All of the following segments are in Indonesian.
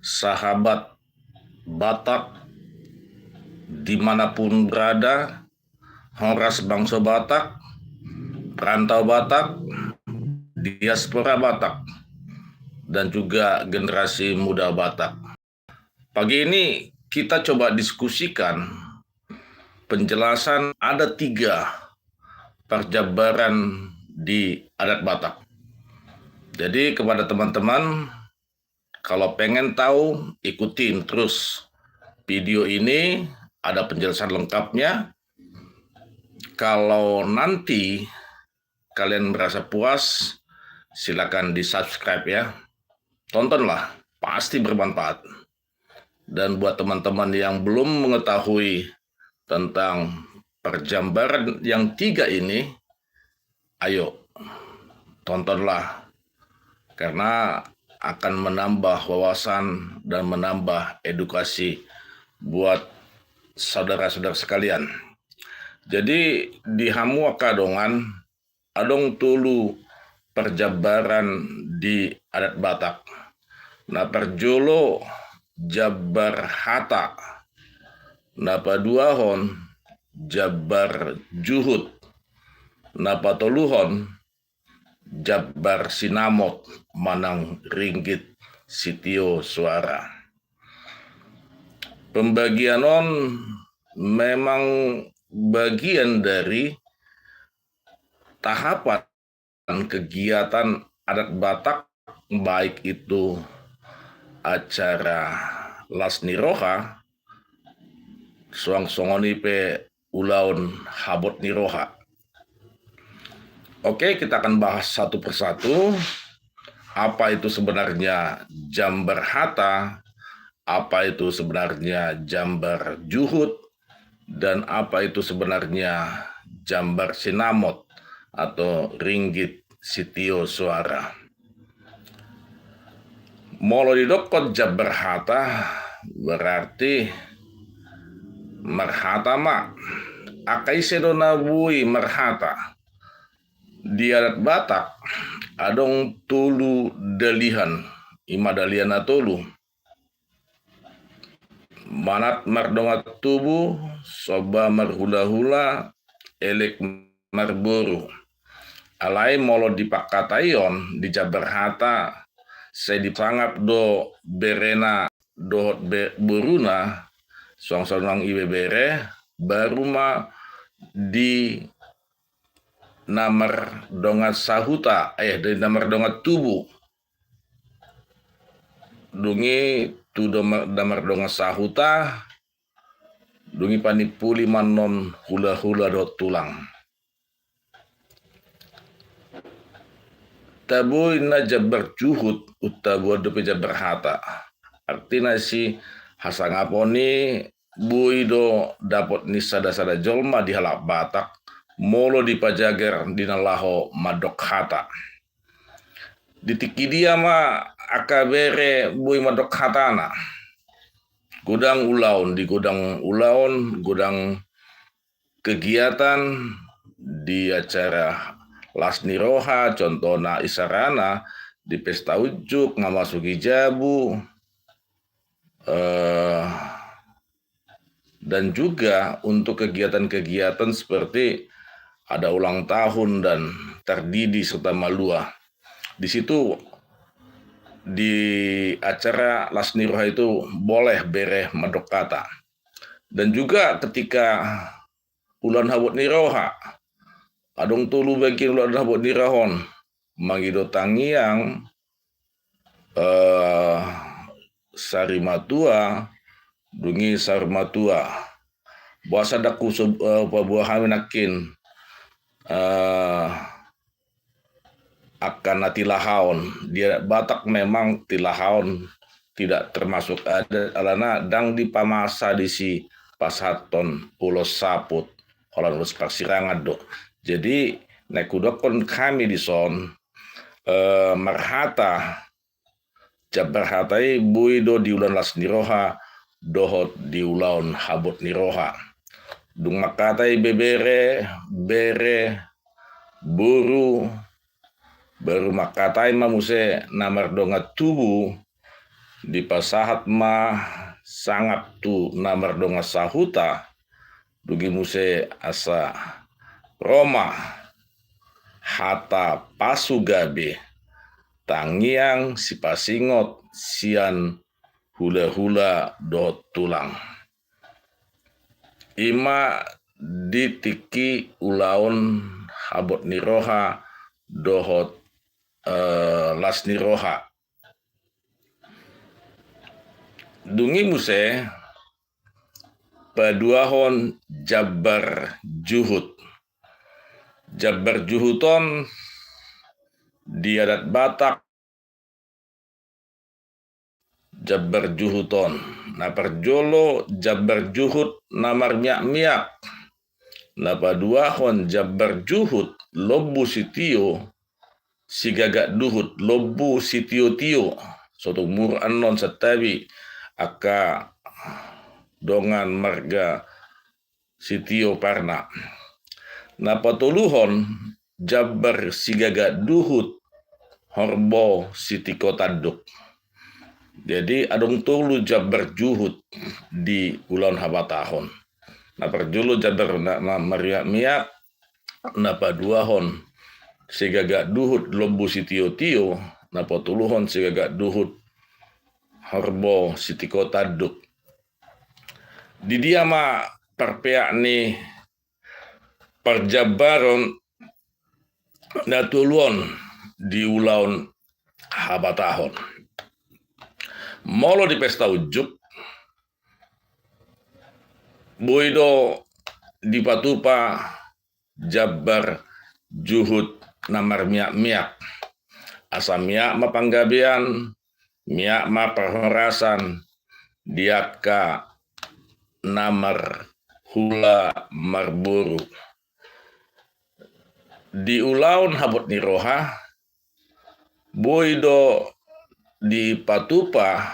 sahabat Batak dimanapun berada, Horas bangsa Batak, perantau Batak, diaspora Batak, dan juga generasi muda Batak. Pagi ini kita coba diskusikan penjelasan ada 3 perjabaran di adat Batak. Jadi kepada teman-teman, kalau pengen tahu, ikutin terus video ini, ada penjelasan lengkapnya. Kalau nanti kalian merasa puas, silakan di-subscribe ya. Tontonlah, pasti bermanfaat. Dan buat teman-teman yang belum mengetahui tentang perjambaran yang 3 ini, ayo tontonlah. Karena akan menambah wawasan dan menambah edukasi buat saudara-saudara sekalian. Jadi di Hamu Kadongan, adong tulu perjabaran di adat Batak. Nah perjolo Jabar Hata, napa duahon Jabar Juhud, napa toluhon Jabar Sinamot Manang Ringgit Sitio Suara. Pembagian on memang bagian dari tahapan kegiatan adat Batak, baik itu acara Lasniroha, Suang Songonipe Ulaun Habot Niroha. Oke, kita akan bahas satu persatu. Apa itu sebenarnya Jambar Hata, apa itu sebenarnya Jambar Juhud, dan apa itu sebenarnya Jambar Sinamot atau Ringgit Sitio Suara. Molo didokot Jambar Hata berarti marhata ma akai sedona bui marhata. Di adat Batak adong tulu dalihan, ima daliana tulu. Manat mardongat tubuh, soba marhula-hula, elek marboru. Alai molo dipakatayon di Jabar Hata, saya dipangap do berena dohot buruna, suang-suang ibe bere, baru ma di namar dongat sahuta, dari namar dongat tubuh. Dungi tu damar dongat sahuta, dungi panipuli manon hula-hula do tulang. Tabu na Jabar Juhud utabu dope Jabar Hata. Artinya si hasangaponi bui do dapat ni sada-sada jolma di halak Batak, molo di pajager di nalaho madok hata. Ditiki dia ma akabere bui madok hatana. Gudang ulaun, di gudang ulaun, gudang kegiatan di acara Lasniroha, contohna isarana, di pesta ujuk, ngamasuki jabu, dan juga untuk kegiatan-kegiatan seperti ada ulang tahun dan terdidi serta malua. Di situ di acara Lasniroha itu boleh bere madok kata. Dan juga ketika ulan habot niroha, adong tulu bagi ulan habot nirahon, magido tangiang sarimatua, dungi sarmatua. Buasa daku pabuahan nakin akan tilahaon. Dia Batak memang tilahaon tidak termasuk ada alana dang di pamasa di si pasaton pulau saput orang urus paksirangan do. Jadi nekudokon kami di son marhata Jabar Hatai bui do di ulan Lasniroha dohot di ulan habot niroha. Dung makatai bebere bere buru baru makatai mamuse namar dongat tubuh di pasahat mah sangat tu namar donga sahuta dugi muse asa Roma hata pasugabe tangiang si pasingot sian hula-hula do tulang. Ima ditiki ulaun habot niroha dohot las niroha. Dungi muse paduahon Jabar Juhut. Jabar Juhuton di adat Batak Jabar Juhuton. Na perjolo Jabar Juhut namar miak-miak. Na paduahon Jabar Juhut lobu sitio si gagak duhut lobu sitio-tio. Soto mur anon satabi aka dongan marga sitio parna. Na patuluhon Jabar si gagak duhut horbo sitiko taduk. Jadi adong tulu Jabar Juhut di ulon habatahon. Na perjulu Jabar na mariak-miak na paduahon si gagak duhut lobu sitio-tio na patuluhon si gagak duhut horbo sitiko taduk. Di dia ma perpeak ni perjabaron na tuluon di ulaun habatahon. Molo di pesta ujuk, boido di patupa Jabar Juhut namar miak-miak. Asa miak ma panggabean, miak ma perhorasan, diaka namar hula marburu. Di ulaun habot niroha, boido di patupa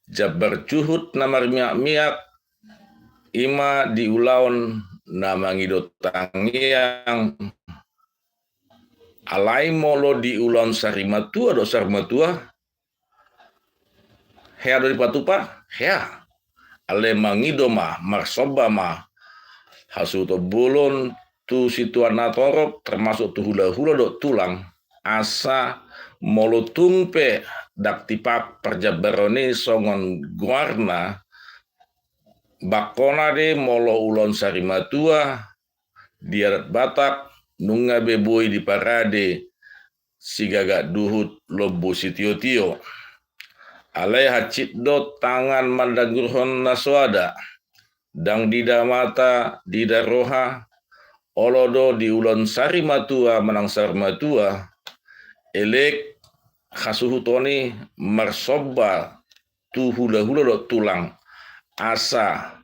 Jabar Juhut namar miak-miak ima di ulaun namangido tangiang alai molo di ulaun sarimatua do sarmatua hea do di patupa hea ale mangido ma marsoba ma hasuto bulun tu situan natorop termasuk tu hula-hula do tulang asa molo tungpe dak tipak perjabaroni songon guarna bakona de molo ulon sarimatua di adat Batak nunga beboi di parade si gagak duhut lobu sitio-tio alai hacit do tangan mandagurhon naswada dang dida mata dida roha olodo di ulon sarimatua manang sarimatua elek khasuhutoni marsoba tu hula-hula do tulang asa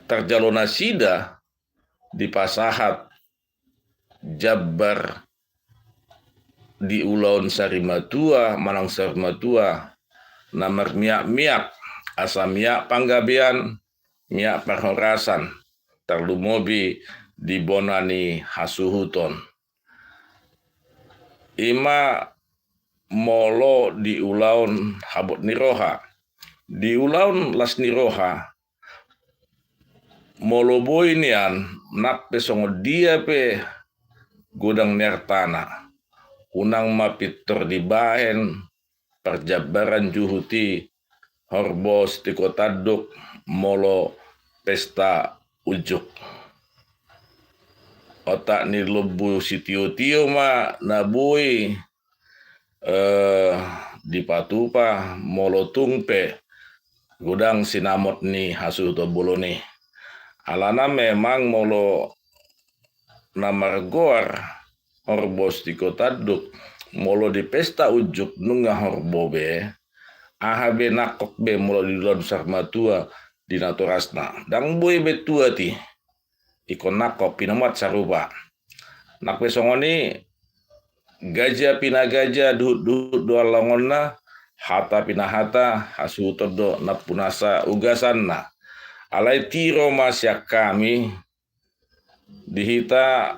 terjalona sida di pasahat Jabar di ulaun sarimatua manang sarimatua namar miak-miak asa miak panggabean miak perhorasan terlumobi di bonani hasuhuton. Ima molo di ulaun habot niroha. Di ulaun las niroha molo boy nian nak pesongo dia pe godang nertana. Unang mapitor di bahen perjabaran juhuti horbos tiko taduk molo pesta ujuk. Otak ni lobu sitio-tio ma nabui di patupa molo tungpe gudang sinamot ni hasu to boloni alana memang molo namargoar horbos di kota duk molo di pesta ujuk nunga horbobe ahabe nakok be molo di lon sarmatua di naturasna dang boy betua ti ikon nakok pinamat sarupa nak pesongoni gajah pina gajah duhut doa langonna hata pina hata hasu todo napunasa ugasanna alai tiro masya kami dihita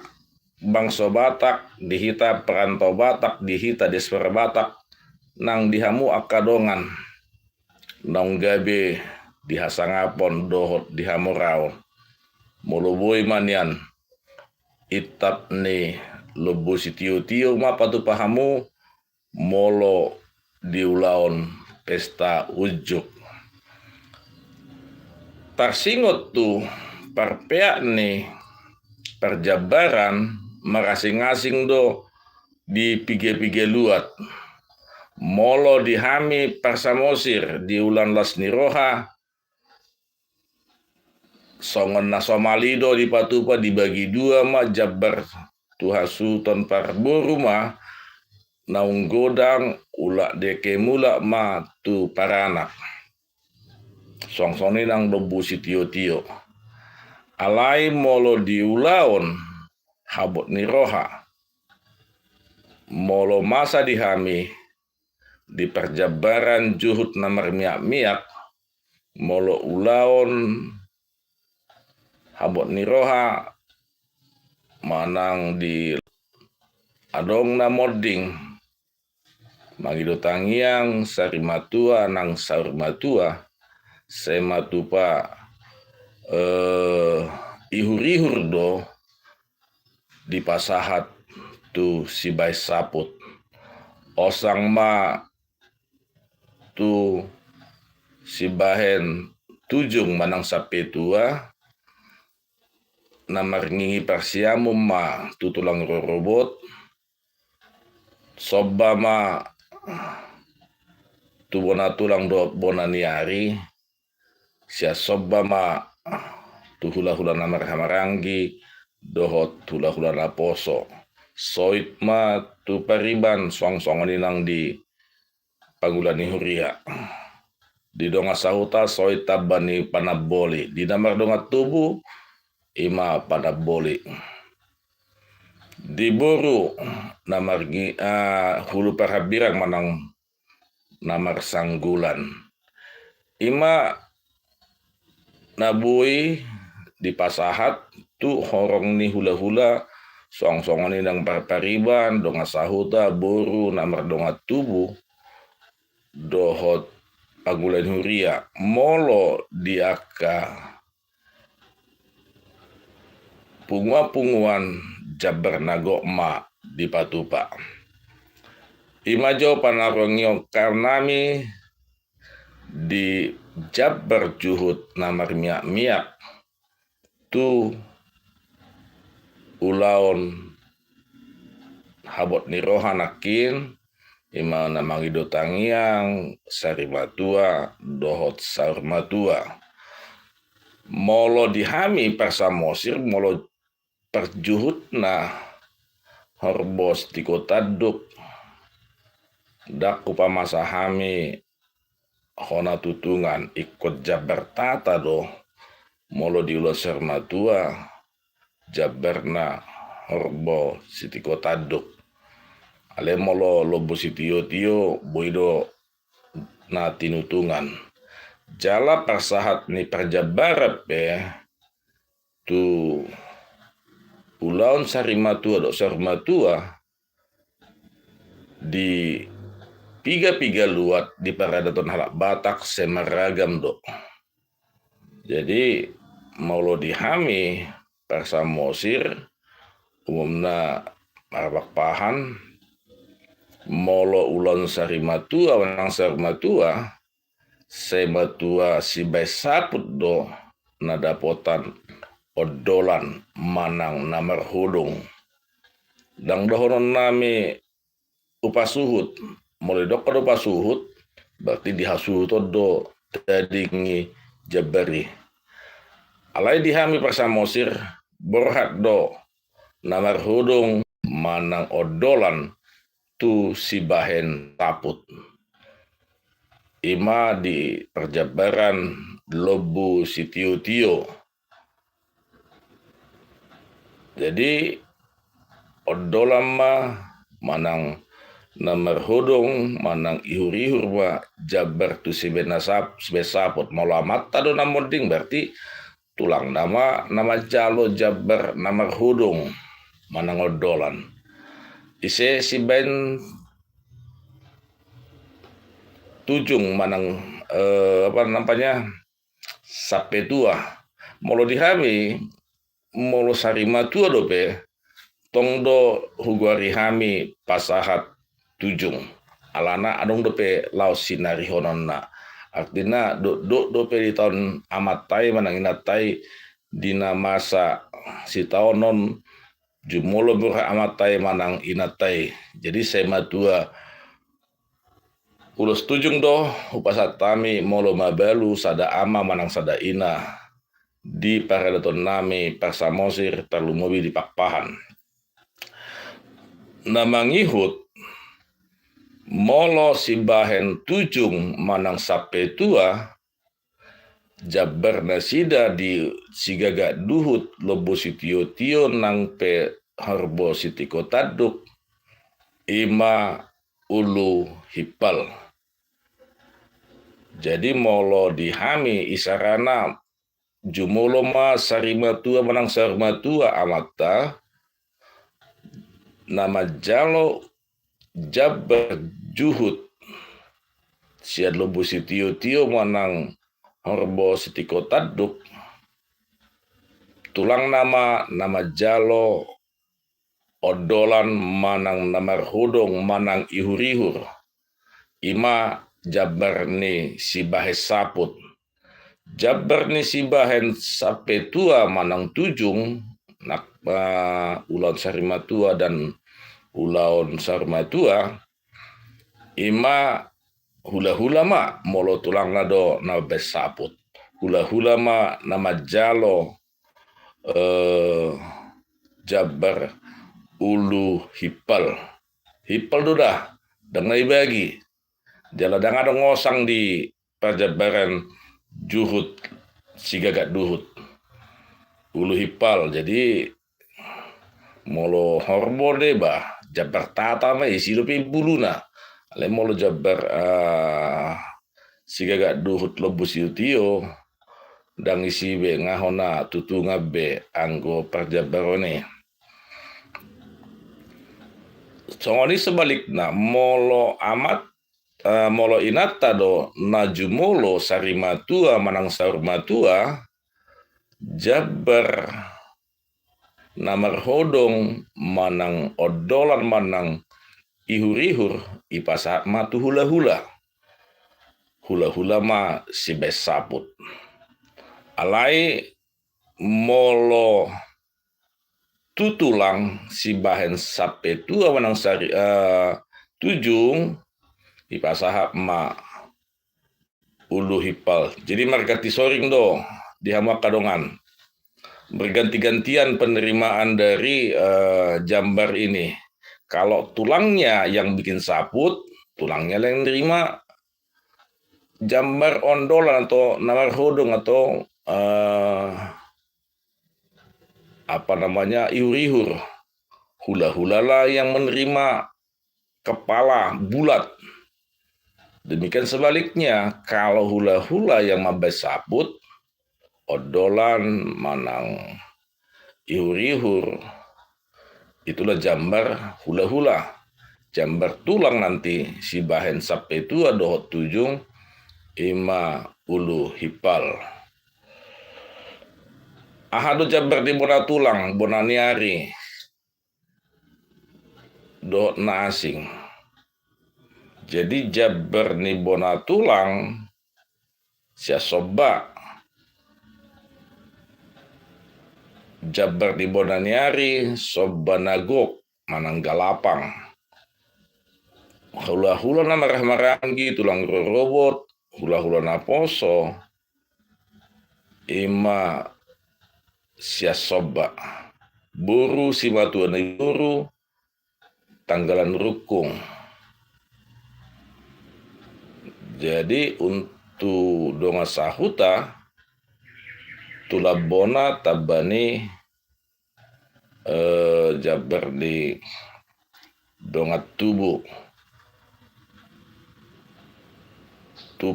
bangsa Batak dihita perantau Batak dihita desper Batak nang dihamu akadongan nang gabe dihasangapon dohot dihamurao moloboi manian itap ni lobo si tio ma patu pahamu molo diulaon pesta ujuk tarsingot tu parpea ni perjabaran marasing-asing do di pige-pige luat molo dihami parsamosir di ulan las niroha songon na somalido di patupa dibagi dua ma jabar tuhasu ton parburu ma naung godang ula deke mula ma tu paranak songsoni nang dobu si tio alai molo diulaon habot niroha molo masa dihami di perjabaran juhut namar miak-miak molo ulaon habot niroha manang di adong na moding magido tangiang sarimatua nang saurmatua sematupa ihur-ihur do di pasahat tu si bai saput osang ma tu si bahen tujung manang sapetua namar ngingi parsiamu ma tutulang rorobot sobba ma tu bona tulang do bona niari sia sobba ma tu hula-hula namar hamarangi dohot hula-hula na poso soit ma tu pariban song-songon inang di pagulani huria di donga sahuta soit tabani panaboli di namar donga tubuh ima panaboli di boru namar hulu parhabirang manang namar sanggulan ima nabui di pasahat tu horong ni hula-hula song-songon inang parpariban donga sahuta boru namar donga tubuh dohot pagulan huria molo diaka pungua-punguan jabar nago ma di patupa imajo panarongyo karnami di jabar juhut namar miak-miak tu ulaon habot niroha nakin ima namangido tangiang sarimatua dohot saurmatua molo dihami parsamosir molo perjuhut na horbos di kota duk dak kupamasahami hona tutungan ikut jabar tata do molo diulo sermatua jabarna horbo siti kota duk ale molo lobo si tio boido na tinutungan jala persahat ni perjabarat pe tu ulaon sarimatua do sarmatua di piga-piga luat di paradaton halak Batak semeragam do jadi maulo dihami persamosir umumna marabak pahan molo ulon sarimatua wanang sarmatua sematua si bai saput do nadapotan odolan manang namar hudung dang dohonon nami upasuhut mulai dokter upasuhut berarti dihasuhut do tadingi jabari alai dihami persamosir borhat do namar hudung manang odolan tu si bahen taput ima di perjabaran lobu si tio jadi odolan ma manang namar hudung manang ihur-ihur wa jabar tu si besaput molamat tado namoding berarti tulang nama jalo jabar namar hudung manang odolan ise si ben tujung manang apa namanya sape tua molo dihami molo sarima tua dope tong do huguari hami pasahat tujung alana adong dope lau sinari hononna artinya dope di tahun amatai manang inatai dina masa si taonon jumolo murah amatai manang inatai jadi saya matua ulus tujung do upasat tami molo mabalu sada ama manang sada ina di paradaton nami persamosir perlu mobi di pakpahan namangihut molo si bahen tujung manang sape tua jabar nasida di sigaga duhut lobo sitio nang pe harbo sitiko taduk ima ulu hipal jadi molo dihami isarana jumolo ma sarima tua manang sarima tua amata nama jalo jabar juhut siad lobo sitio manang horbo sitiko taduk tulang nama jalo odolan manang namar hudong manang ihur-ihur ima jabar ni si bahe saput jabar ni si bahen sape tua manang tujung nak ulaun sarima tua dan ulaun sarima tua ima hula-hula ma molo tulang nado na besaput hula-hula ma nama jalo jabar ulu hipal dudah dengan bagi jala danga ada ngosang di pajabaran juhut sigagat duhut ulu hipal jadi molo horbo deba jabar tata ma isi dope buluna ale molo jabar sigagat duhut lobu siutio dang isi be ngahona tutu ngabe anggo parjabarone songoni sebalikna molo amat molo inata do najumolo sarimatua manang sarmatua jabar namar hodong manang odolan manang ihur-ihur ipasa matu hula-hula ma si besaput alai molo tutulang si bahen sape tua manang sari tujung ipasahap ma ulu hipal jadi margati soring do di hama kadongan berganti-gantian penerimaan dari jambar ini kalau tulangnya yang bikin saput tulangnya yang nerima jambar ondolan atau namar hodong atau apa namanya ihur-ihur hula-hula lah yang menerima kepala bulat. Demikian sebaliknya, kalau hula-hula yang mabes saput, odolan manang ihur-ihur, itulah jambar hula-hula. Jambar tulang nanti si bahen sape tua dohot tujung ima ulu hipal. Ahado jambar di bona tulang, bona niari, dohot na asing. Jadi jabar ni bona tulang sia soba jabar di bona niari soba nagok manang galapang hula-hula na marah-marahan tulang robot hula-hula na poso ima sia soba buru si matua na buru tanggalan rukung. Jadi untuk donga sahuta tulabona tabani jabar di donga tubuh tu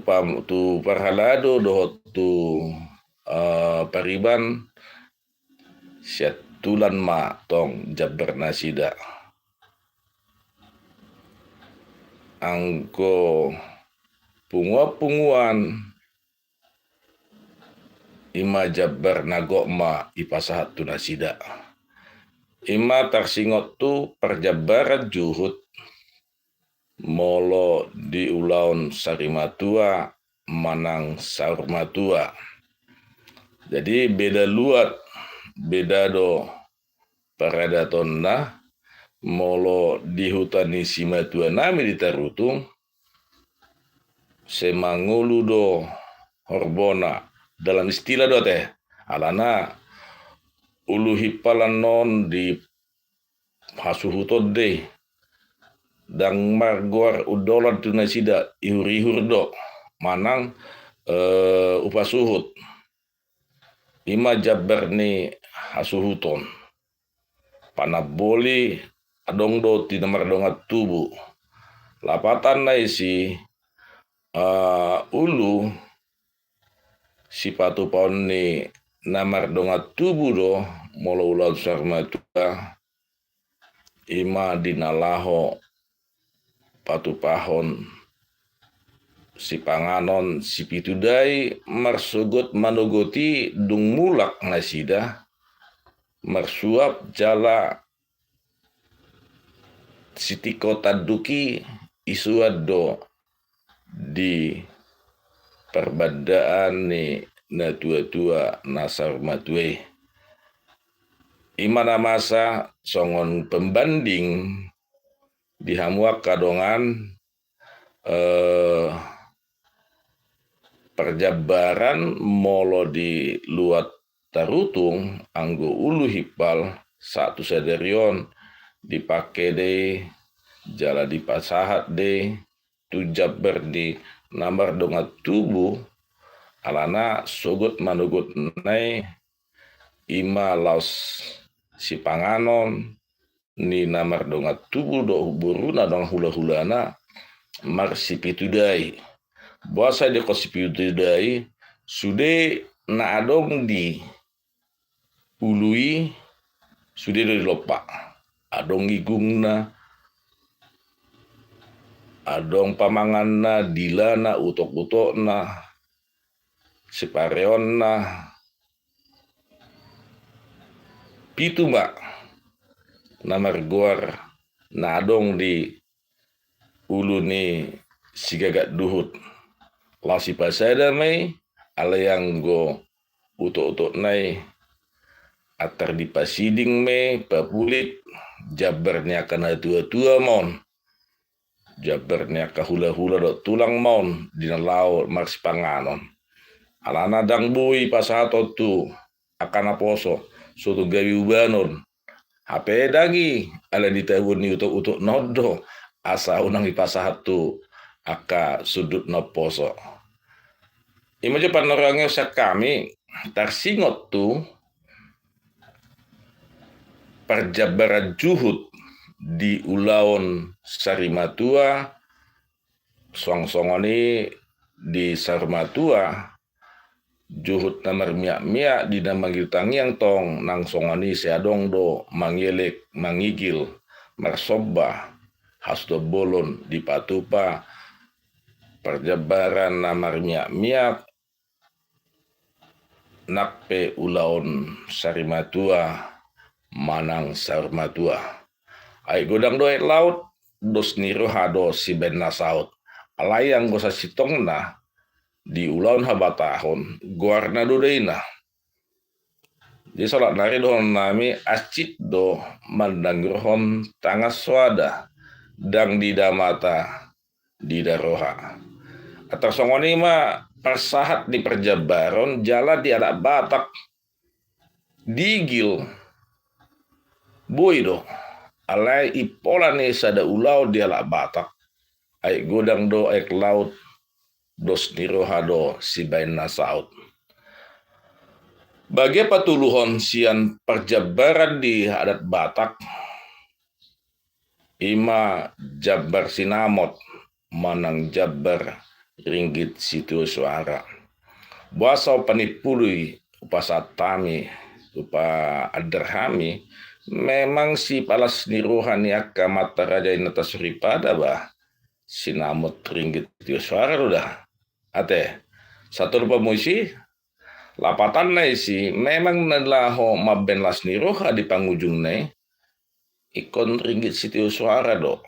parhalado dohot tu pariban siat tulan ma tong jabar nasida angko pungua-punguan ima jabar nagokma ipasahat tu nasida. Ima tarsingot tu perjabaran juhut molo di ulaun sarimatua manang sarmatua. Jadi beda luat, beda do paradatonna molo di hutani simatua nami di tarutung semangulu do horbona dalam istilah do teh alana ulu hipalan non di hasuhutod de dang margor udolan tunasida ihur-ihur do manang upasuhut ima jabar ni hasuhuton panaboli adong do tinamar dongat tubuh lapatan na isi ulu sipatu paon ni namar dongat tubuh do molo ulan sarmatua ima dinalaho patu pahon si panganon si pitudai marsugot manogoti dung mulak nasida marsuap jala sitiko taduki isuad do di perbadaan ni na tua-tua nasar matue imana masa songon pembanding dihamuak kadongan perjabaran molo di luat tarutung anggo ulu hipal satu saderion dipakai de jala dipasahat de tu jabar di namar dongat tubuh alana sogot manugut nai ima laos si panganon ni namar dongat tubuh do buruna dong hula-hulana mar si pitudai buasa de ko si pitudai sude na adong di ului sude do lopak adong igungna adong pamanganna dilana utok-utokna sipareonna pitu mbak namar guar na adong di ulu ni sigagat duhut lasi pasada mai ala yang go utok-utok nai atar di pasiding me papulit jabarnya kana tua-tua mon jabarnya kahula-hula do tulang mon dina lao mars panganon alana dang bui pasato tu akana poso soto gawi ubanon HP dagi ala ditawun ni utuk-utuk nodo asa unang ipasahat tu aka sudut no poso ima je panorangnya sa kami tarsingot tu perjabaran juhut di ulaon sarimatua song-songoni di sarmatua juhut namar miak-miak di namagil tangiang tong nang songoni seadong do mangelek mangigil marsoba hasdo bolon di patupa perjabaran namar miak-miak nakpe ulaon sarimatua manang sarmatua ai godang doe laut dos niru hado si ben nasaut alayang gosa sitong na di ulaun habatahon guarna dodeina di salat nari dohon nami acit do mandanggrohon tangas swada dang di damata di daroha atau songoni ma persahat di perjabaron jala di anak batak digil boy do alai ipola ni sada ulau di anak batak ai godang do ek laut dos nirohado si bain nasaut. Bagi patuluhon sian perjabaran di adat Batak, ima jabar sinamot manang jabar ringgit situ suara. Buasa panipului upasatami upa adarhami memang si palas nirohan aka mata raja inata suripada bah sinamot ringgit tio suara udah ate satu rupa muisi lapatan na isi memang nalaho maben las niro di pangujung na ikon ringgit sitio suara do.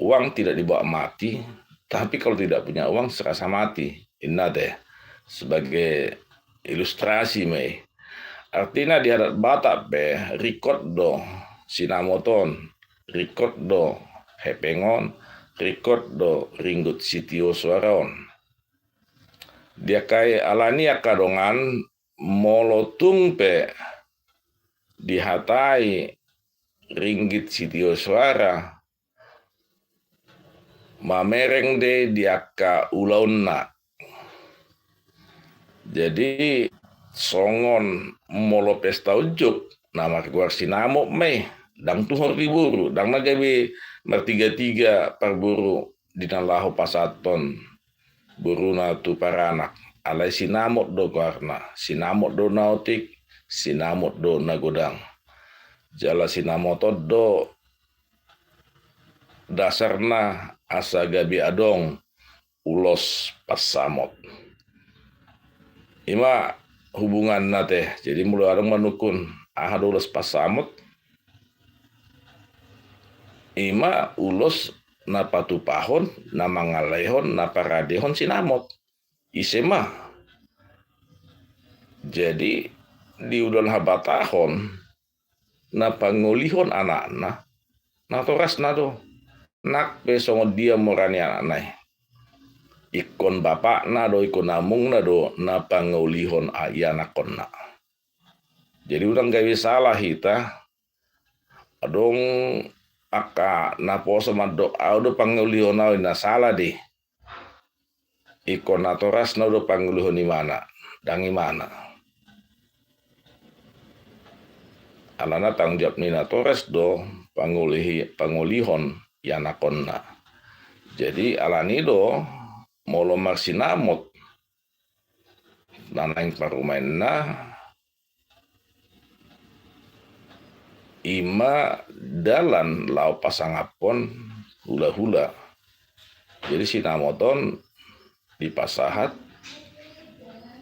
Uang tidak dibawa mati, tapi kalau tidak punya uang serasa mati. Inna deh sebagai ilustrasi mei. Artinya di adat Batak be record do sinamoton, record do hepengon, record do ringgut sitio suaron. Dia kai alani akadongan molotung pe dihatai ringgit sitio suara mamereng de diaka ulauna. Jadi songon molo pesta ujuk nama keluar sinamok me dang tuhor buru dang nagabe mertiga-tiga per buru di nalaho pasaton buruna tu paranak alai sinamok do karna sinamok do nautik sinamok do nagodang jala sinamoto do dasarna asa gabi adong ulos pasamot ima hubungan nate jadi mulu adong manukun ahad ulos pasamot ima ulos na patupahon na mangalehon na paradehon sinamot isema jadi di udon habatahon na pangulihon anak-anak na toras na do nak besongo dia morani anak ikon bapak na do ikon namung na do na pangulihon ayanakon na jadi udang gawe salah hita adong aka na poso mado audo pangulihon na salah di ikon na toras na do pangulihon di mana dangi mana alana tanggung jawab nina toras do pangulihon yanakonna. Jadi alani do molo marsinamot nanaing parumainna ima dalan lau pasangapon hula-hula. Jadi sinamoton dipasahat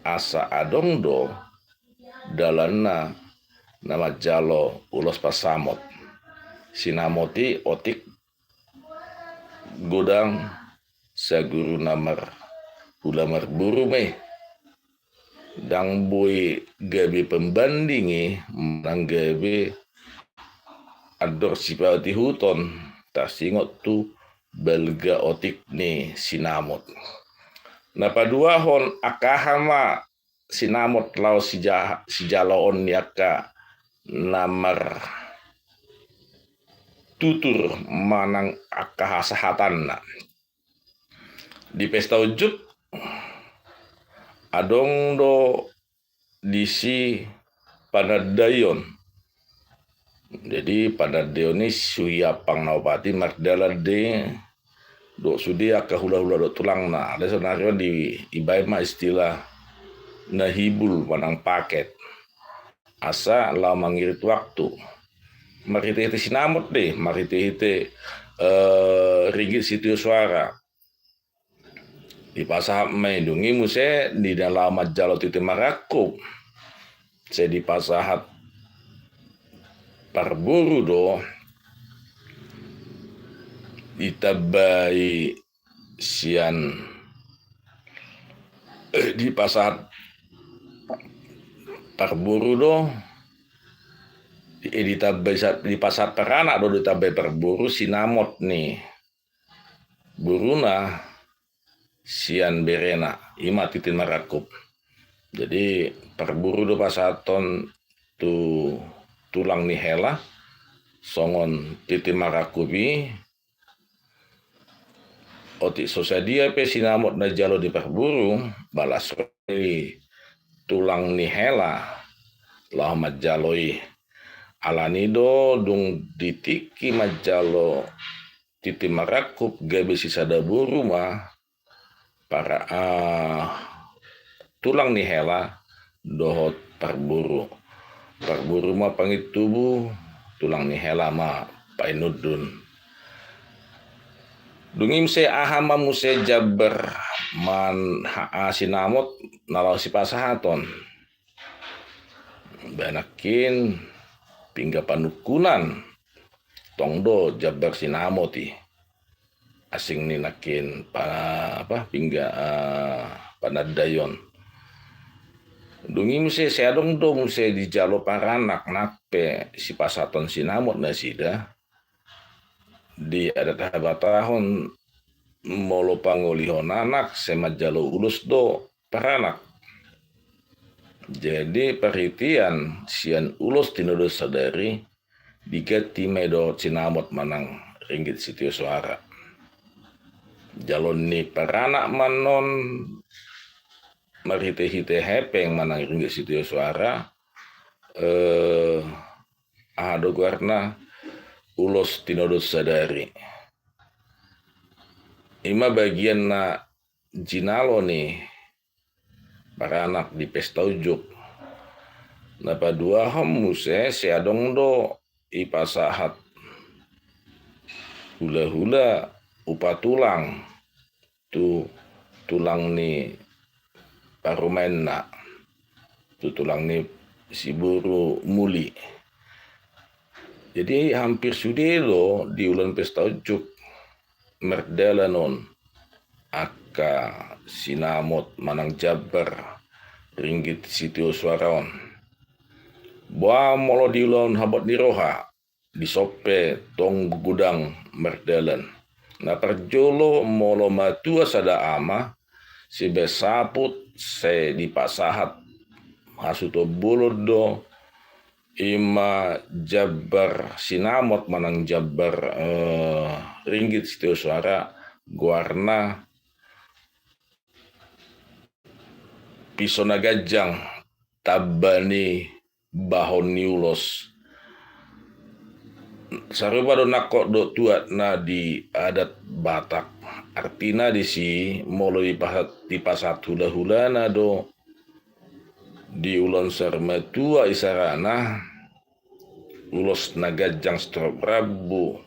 asa adong do dalanna nama jalo ulos pasamot. Sinamoti otik godang saguru namar ulamar buru me dang boy gabe pembandingi nang gabe ador sipati huton tasingot tu belga otik ni sinamot napa dua hon akahama sinamot lau sijalaon yaka namar tutur manang akahasahatan di pesta ujuk adong do disi panadayon jadi panadayon ini suyapang naupati mardala de do sudi akahula-hula do tulang na ada senario di ibai ma istilah nahibul manang paket asa lau mangirit waktu marite-hite sinamot deh, marite-hite ringgit sitio suara. Di pasahap maindungi muse di dalam majalo titi marakup. Saya di pasahat parburu do ditabai sian di pasahat parburu do di pasar peranak do ditabai perburu sinamot nih buruna sian berena ima titin marakup jadi perburu do pasaton tu tulang nih hela songon titin marakupi otik sosadia pe sinamot na jalo di perburu balas tulang nih hela lah majaloi alanido dung ditiki majalo titi marakup gabe sisada buru mah para tulang ni hela dohot parburu mah pangit tubuh tulang ni hela mah painudun Dungim se ahama muse Jabar man sinamot nalau si pasahaton. Banakin pingga panukunan tongdo Jabar sinamoti. Asing ni nakin pingga panadayon. Dungim se seadong dong se di jalo paranak nakpe si pasaton sinamot na sida. Di ada tahun molo pangolihon anak sema jalo ulus do paranak. Jadi perhitian sian ulus tinodo sadari digati medo sinamot manang ringgit sitio suara. Jalon ni paranak manon marhite-hite hepeng manang ringgit sitio suara ado warna ulos tinodo sadari. Ima bagian na jinalo nih para anak di pesta ujuk. Napa dua muse seadong do ipasahat hula-hula upa tulang tu tulang ni parumainna tu tulang ni si buru muli. Jadi hampir sudelo di ulan pesta ujuk merdela non aka sinamot manang Jabar ringgit sitio suaraon. Boa molo di ulan habot di roha di sope tong gudang merdelan. Na perjolo molo matua sada ama si besaput se di pasahat hasuto buludo ima Jabar sinamot manang Jabar ringgit sitio suara guarna pisona gajang tabani bahon niulos sarupa do nakok do tuat na di adat Batak artina di si molo di pasat hula-hula na do di ulon sarmatua isarana ulos nagajang strop rabu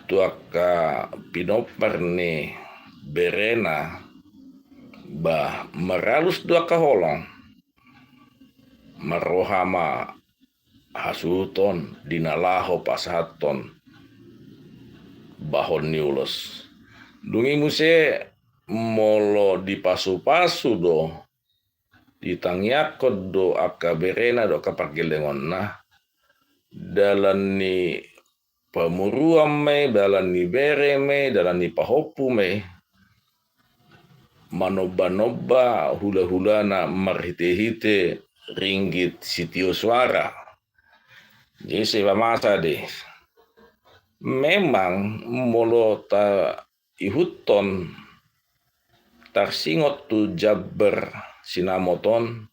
tuaka pinopar ni berena bah meralus dua kaholong marohama hasuton dinalaho pasaton bahon niulos dungi muse molo di pasu-pasu do ditangyakod do aka berena do kapargelengon na dalan ni pamuruam me dalan ni bere me dalan ni pahopu me manoba-noba hula-hula na marhite-hite ringgit sitio suara. Jadi saya masa deh. Memang molo ta ihuton tarsingot tu Jabar sinamoton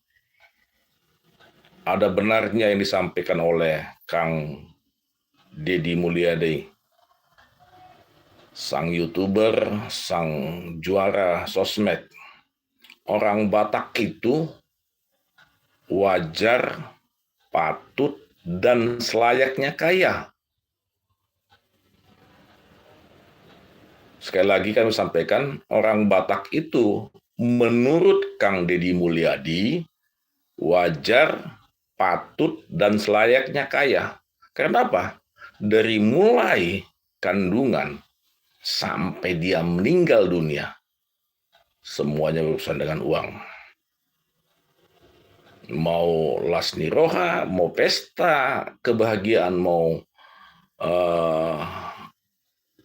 ada benarnya yang disampaikan oleh Kang Deddy Mulyadi, sang YouTuber, sang juara sosmed. Orang Batak itu wajar, patut, dan selayaknya kaya. Sekali lagi kami sampaikan, orang Batak itu menurut Kang Deddy Mulyadi wajar, patut, dan selayaknya kaya. Karena apa? Dari mulai kandungan sampai dia meninggal dunia, semuanya berurusan dengan uang. Mau lasni roha, mau pesta kebahagiaan, mau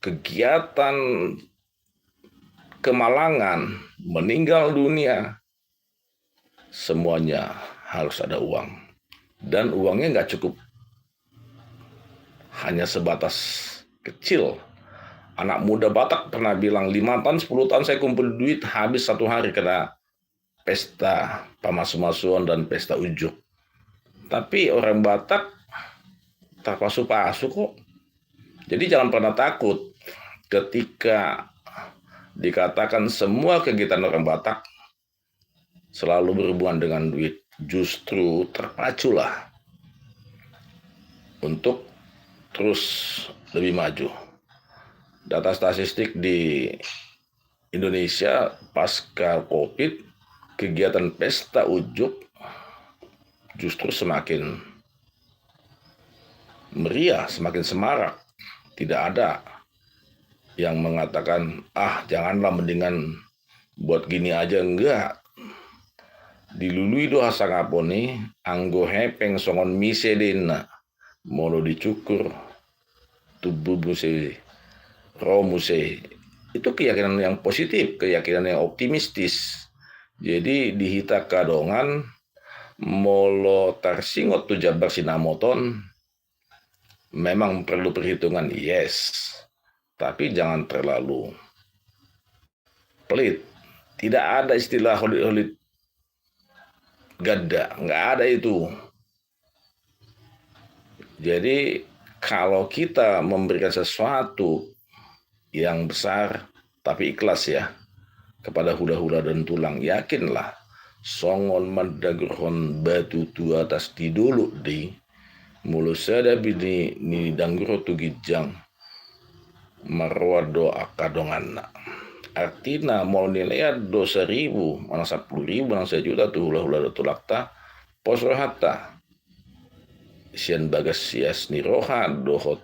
kegiatan kemalangan, meninggal dunia, semuanya harus ada uang. Dan uangnya nggak cukup hanya sebatas kecil. Anak muda Batak pernah bilang 5 tahun, 10 tahun saya kumpul duit habis satu hari kena pesta pamasu-masuan dan pesta ujuk. Tapi orang Batak tak pasu-pasu kok. Jadi jangan pernah takut ketika dikatakan semua kegiatan orang Batak selalu berhubungan dengan duit. Justru terpaculah untuk terus lebih maju. Data statistik di Indonesia pasca COVID, kegiatan pesta ujuk justru semakin meriah, semakin semarak. Tidak ada yang mengatakan, janganlah, mendingan buat gini aja. Enggak. Dilului do hasangaponi, anggo hepeng songon mise dena, molo dicukur, tubuh muse, roh muse. Itu keyakinan yang positif, keyakinan yang optimistis. Jadi dihita kadongan, molo tarsingot tu jabar sinamoton, memang perlu perhitungan, yes. Tapi jangan terlalu pelit. Tidak ada istilah holit-holit gada, nggak ada itu. Jadi kalau kita memberikan sesuatu yang besar tapi ikhlas ya kepada hula-hula dan tulang, yakinlah songon madagrhon batu tu atas di dulu di mulu sada bini ni danggro tu gijang marwado akadonganna. Artinya mau nilai do 1.000, mana 10.000, mana 1 juta tu hula-hula do tulakta posro hatta sian bagas sias ni roha dohot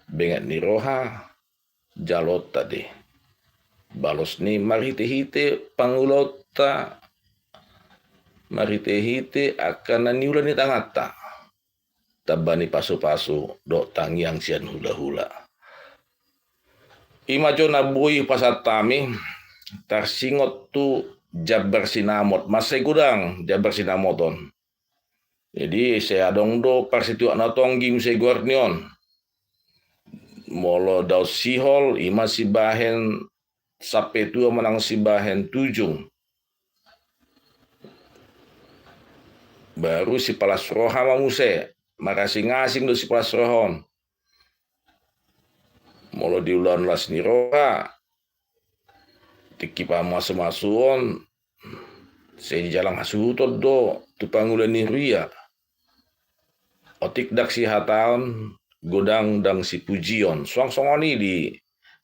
bengat ni roha jalot tadi balos ni marhite-hite pangulota marhite-hite akan niulan ni tangata tabani pasu-pasu do tangiang sian hula-hula imajo na bui pasatami tarsingot tu jabar sinamot masai gudang jabar sinamoton. Jadi saya dong do parsitu na tonggim se gornion molo daw sihol ima si bahen sape tua menang si bahen tujung baru si palas roha mamuse makasih ngasing do si palas rohon molo diulan las ni roha tiki pamas-masuon se jalang hasutod do tu pangulan ni ria otik dak si hataon godang dang si pujion song-songoni di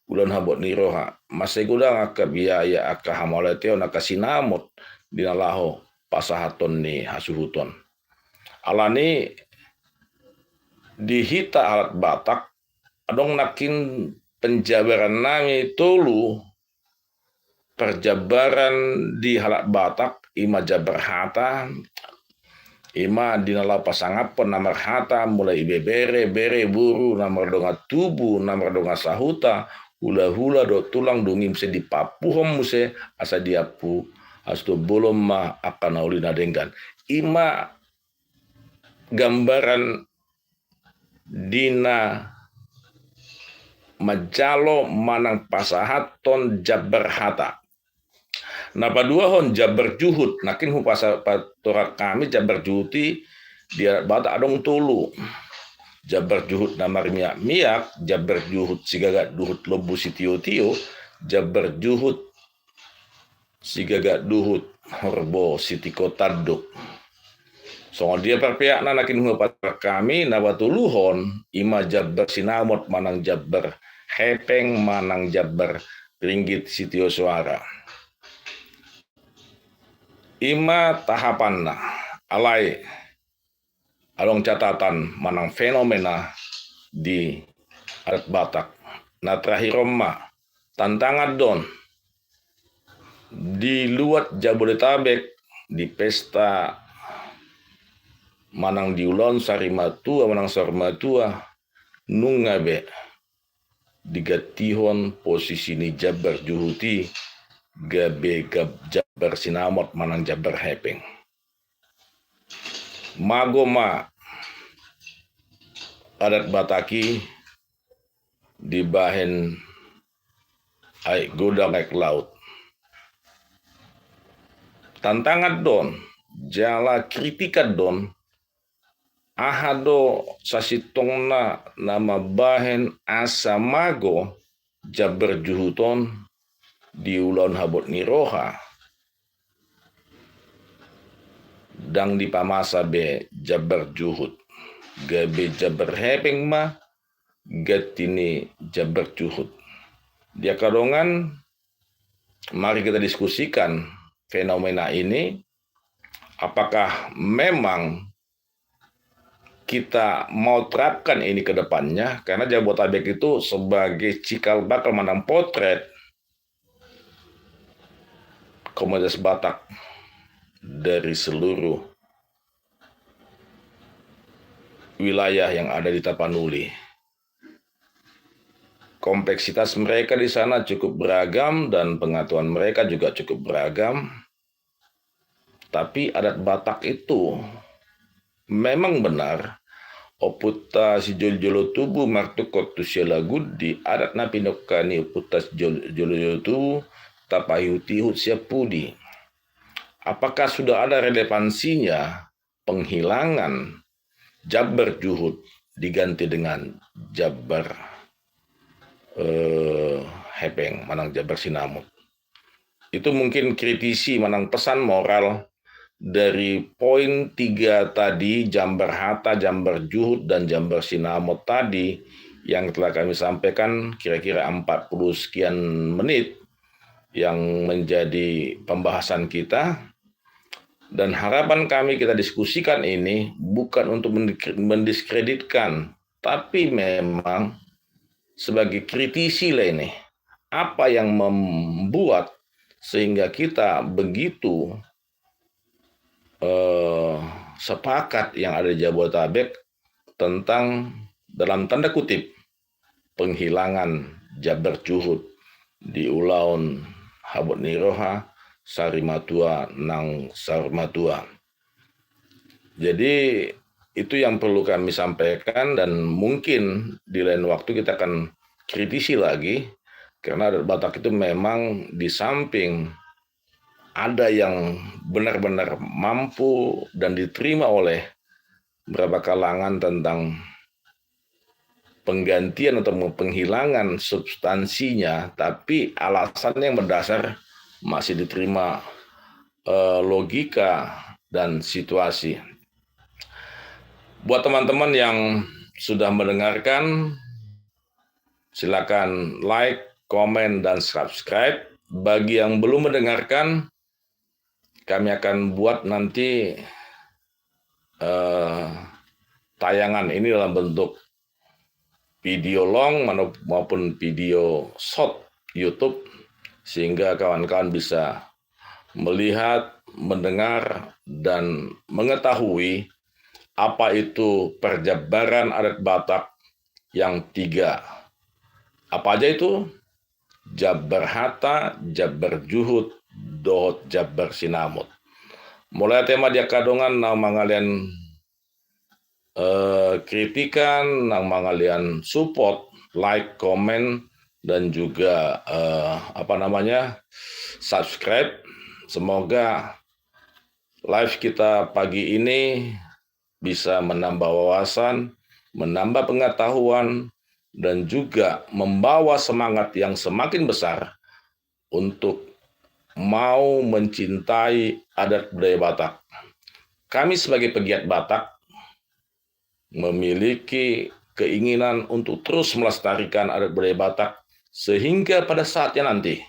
bulan habot ni roha masai godang aka biaya aka hamaleteo aka sinamot dinalaho pasahaton ni hasuhuton alani dihita alat Batak adong nakin penjabaran nami tolu perjabaran di halat Batak ima jabar hata ima dinala pasangapon namar hata mulai bebere bere buru namar donga tubuh namar donga sahuta hula-hula do tulang dongim se di papuhom muse asa diapu asto bolom ma akan naulina denggan ima gambaran dina majalo manang pasahaton jabar hata napa dua hon jabar juhut nakin hu pasa patorak kami jabar juhuti dia bata adong tulu jabar juhut namar miak jabar juhut sigaga duhut lobu si tio jabar juhut sigaga duhut horbo siti kotaduk so dia perpiak na nakin hu patorak kami nawatuluhon ima jabar sinamot manang jabar hepeng manang jabar ringgit sitio suara ima tahapan alai along catatan manang fenomena di adat Batak na terakhiroma tantangan don di luar Jabodetabek di pesta manang diulon sarimatua manang sarmatua nungabe digatihon posisi ni jabar juhuti gabe gab jabar sinamot manang jabar hepeng magoma adat Bataki di bahen ai godang ek laut tantangan don jala kritikat don ahado sasitongna nama bahen asa mago jabar juhuton di ulon habot ni roha dang di pamasa be jabar juhut gabe jabar hepeng ma Getini Jabar Cuhut. Dia kadongan, mari kita diskusikan fenomena ini. Apakah memang kita mau terapkan ini ke depannya, karena Jabotabek itu sebagai cikal bakal menang potret komunitas Batak dari seluruh wilayah yang ada di Tapanuli. Kompleksitas mereka di sana cukup beragam dan pengetahuan mereka juga cukup beragam. Tapi adat Batak itu memang benar. Oputa si jolo tubuh martu kotu gudi adat napinokani oputa si jolo tubuh tapayuti siapudi. Apakah sudah ada relevansinya penghilangan Jabar Juhut diganti dengan Jabar Hepeng, manang Jabar Sinamut? Itu mungkin kritisi manang pesan moral dari poin 3 tadi, Jabar Hata, Jabar Juhut, dan Jabar Sinamot tadi, yang telah kami sampaikan kira-kira 40 sekian menit yang menjadi pembahasan kita. Dan harapan kami kita diskusikan ini bukan untuk mendiskreditkan, tapi memang sebagai kritisi lah ini. Apa yang membuat sehingga kita begitu sepakat yang ada di Jabodetabek tentang dalam tanda kutip penghilangan Jabar Cuhut di Ulaun Habot Niroha Sarimatua Nang Sarmatua. Jadi itu yang perlu kami sampaikan, dan mungkin di lain waktu kita akan kritisi lagi, karena adat Batak itu memang di samping ada yang benar-benar mampu dan diterima oleh beberapa kalangan tentang penggantian atau penghilangan substansinya, tapi alasan yang berdasar masih diterima logika dan situasi. Buat teman-teman yang sudah mendengarkan, silakan like, komen, dan subscribe. Bagi yang belum mendengarkan, kami akan buat nanti tayangan ini dalam bentuk video long maupun video short YouTube, sehingga kawan-kawan bisa melihat, mendengar, dan mengetahui apa itu perjabaran adat Batak yang 3. Apa aja itu? Jabar Hata, Jabar Juhut, Dohot Jabar Sinamut. Mulai tema dia kadongan nang mangalian kritikan, nang mangalian support, like, komen, dan juga subscribe. Semoga live kita pagi ini bisa menambah wawasan, menambah pengetahuan, dan juga membawa semangat yang semakin besar untuk mau mencintai adat budaya Batak. Kami sebagai pegiat Batak memiliki keinginan untuk terus melestarikan adat budaya Batak, sehingga pada saatnya nanti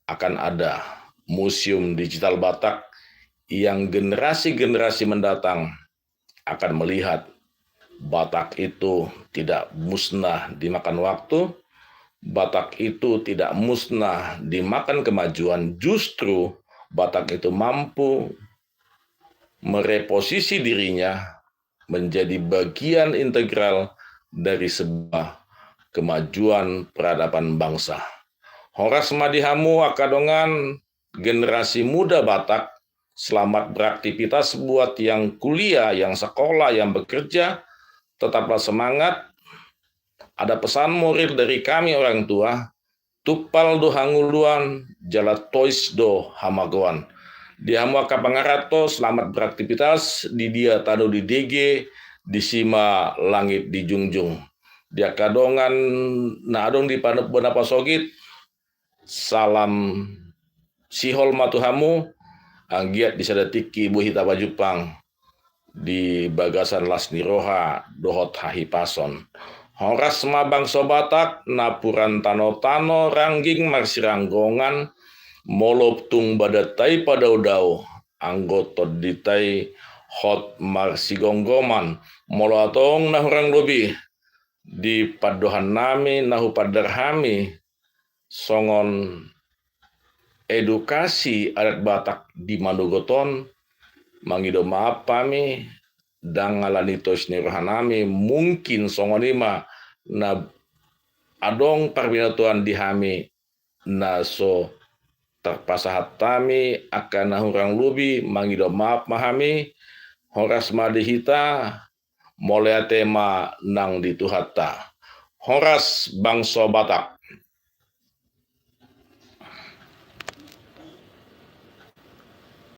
akan ada museum digital Batak yang generasi-generasi mendatang akan melihat Batak itu tidak musnah dimakan waktu, Batak itu tidak musnah dimakan kemajuan, justru Batak itu mampu mereposisi dirinya menjadi bagian integral dari sebuah kemajuan peradaban bangsa. Horas Madihamu akadongan generasi muda Batak, selamat beraktivitas buat yang kuliah, yang sekolah, yang bekerja. Tetaplah semangat. Ada pesan moral dari kami orang tua, tupal do hanguluan, jala tois do hamagoan. Di hamuaka pangarato, selamat beraktivitas, di dia tado di DG, di sima langit di jungjung. Dia kadongan na adong di panup benapa sogit, salam sihol matuhamu, anggiat di sadatiki buhita bajupang, di bagasan Lasniroha Dohot Hahipason. Horas ma bangsa Batak napuran tano-tano rangging marsiranggongan molop tung badatai padau-dau anggoto ditai hot marsigonggoman molo atong nahurang lobi di padohan nami nahu padarhami songon edukasi adat Batak di Manugoton mangido maaf pami dangalanitos ni rohanami mungkin songonima na adong parbinatuan di hami na so terpasahat tami akan nahurang lubi mangido maaf mahami horas madihita moleate ma nang dituhatta horas bangsa Batak.